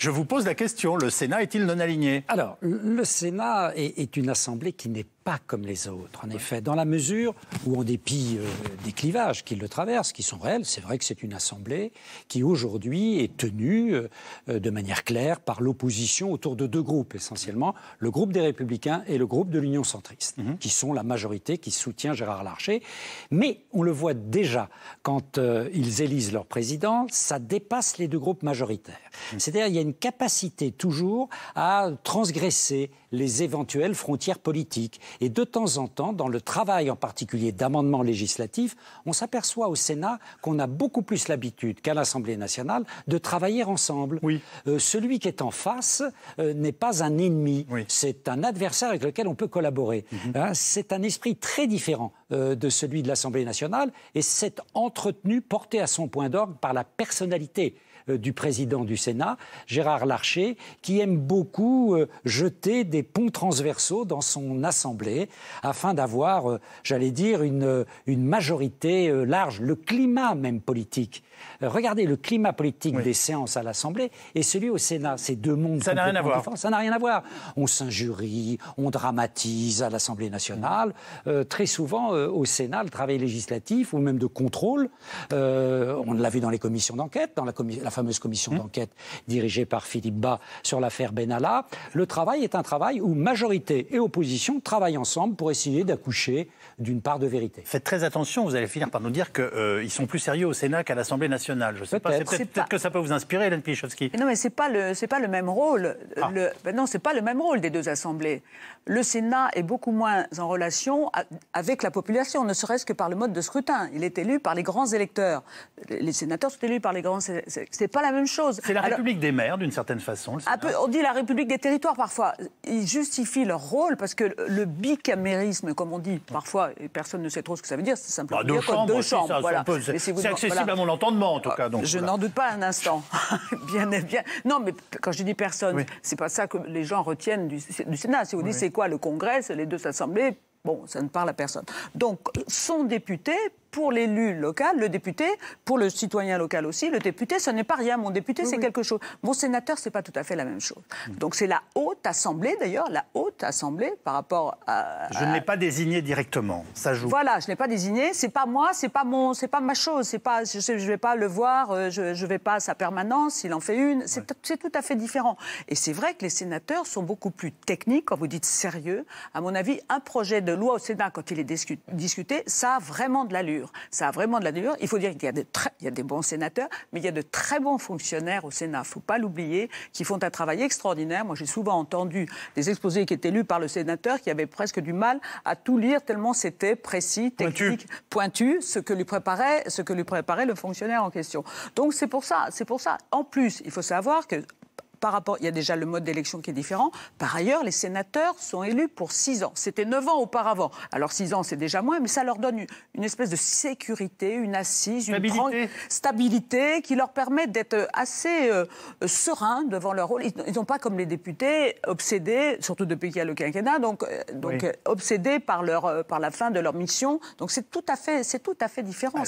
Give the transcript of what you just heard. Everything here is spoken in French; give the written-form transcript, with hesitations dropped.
Je vous pose la question, le Sénat est-il non aligné? Alors, le Sénat est une assemblée qui n'est pas comme les autres, en effet, dans la mesure où, en dépit des clivages qui le traversent, qui sont réels, c'est vrai que c'est une assemblée qui, aujourd'hui, est tenue de manière claire par l'opposition autour de deux groupes, essentiellement, le groupe des Républicains et le groupe de l'Union centriste, qui sont la majorité qui soutient Gérard Larcher. Mais on le voit déjà, quand ils élisent leur président, ça dépasse les deux groupes majoritaires. C'est-à-dire qu'il y a une capacité toujours à transgresser les éventuelles frontières politiques. Et de temps en temps, dans le travail en particulier d'amendements législatifs, on s'aperçoit au Sénat qu'on a beaucoup plus l'habitude qu'à l'Assemblée nationale de travailler ensemble. Oui. Celui qui est en face n'est pas un ennemi, oui. C'est un adversaire avec lequel on peut collaborer. C'est un esprit très différent de celui de l'Assemblée nationale et c'est entretenu, porté à son point d'orgue par la personnalité du président du Sénat, Gérard Larcher, qui aime beaucoup jeter des ponts transversaux dans son assemblée afin d'avoir, j'allais dire, une majorité large, le climat même politique. Regardez le climat politique des séances à l'Assemblée et celui au Sénat, c'est deux mondes ça n'a rien à voir. différents. Ça n'a rien à voir. On s'injurie, on dramatise à l'Assemblée nationale. Très souvent, au Sénat, le travail législatif ou même de contrôle, on l'a vu dans les commissions d'enquête, dans la fameuse commission d'enquête dirigée par Philippe Bas sur l'affaire Benalla. Le travail est un travail où majorité et opposition travaillent ensemble pour essayer d'accoucher d'une part de vérité. Faites très attention, vous allez finir par nous dire qu'ils sont plus sérieux au Sénat qu'à l'Assemblée nationale. Je sais pas, peut-être que ça peut vous inspirer, Hélène Pichowski. Non, mais c'est pas le même rôle. Non, c'est pas le même rôle des deux assemblées. Le Sénat est beaucoup moins en relation avec la population, ne serait-ce que par le mode de scrutin. Il est élu par les grands électeurs. Les sénateurs sont élus par les grands électeurs. C'est pas la même chose. C'est la République des maires, d'une certaine façon. On dit la République des territoires parfois. Ils justifient leur rôle parce que le bicamérisme, comme on dit parfois, et personne ne sait trop ce que ça veut dire, c'est simplement deux chambres. Voilà. C'est accessible à mon entendement, en tout cas. Donc, je n'en doute pas un instant. Bien. Non, mais quand je dis personne, c'est pas ça que les gens retiennent du Sénat. Si vous dites c'est quoi le Congrès, c'est les deux assemblées, bon, ça ne parle à personne. Donc, son député, pour l'élu local, le député, pour le citoyen local aussi, le député, ce n'est pas rien. Mon député, c'est quelque chose. Mon sénateur, c'est pas tout à fait la même chose. Donc c'est la haute assemblée, d'ailleurs, la haute assemblée par rapport à... Je ne l'ai pas désigné directement, ça joue. Voilà, je ne l'ai pas désigné, c'est pas moi, c'est pas ma chose, c'est pas, je vais pas le voir, je vais pas à sa permanence, il en fait une, c'est tout à fait différent. Et c'est vrai que les sénateurs sont beaucoup plus techniques, quand vous dites sérieux. À mon avis, un projet de loi au Sénat, quand il est discuté, ça a vraiment de l'allure. Ça a vraiment de l'allure. Il faut dire qu'il y a des bons sénateurs, mais il y a de très bons fonctionnaires au Sénat. Il ne faut pas l'oublier, qui font un travail extraordinaire. Moi, j'ai souvent entendu des exposés qui étaient lus par le sénateur qui avaient presque du mal à tout lire tellement c'était précis, technique, pointu, ce que lui préparait le fonctionnaire en question. Donc c'est pour ça. En plus, il faut savoir que par rapport, il y a déjà le mode d'élection qui est différent. Par ailleurs, les sénateurs sont élus pour 6 ans. C'était 9 ans auparavant. Alors 6 ans, c'est déjà moins, mais ça leur donne une espèce de sécurité, une assise, une stabilité qui leur permet d'être assez sereins devant leur rôle. Ils n'ont pas comme les députés obsédés, surtout depuis qu'il y a le quinquennat, donc obsédés par la fin de leur mission. Donc c'est tout à fait différent.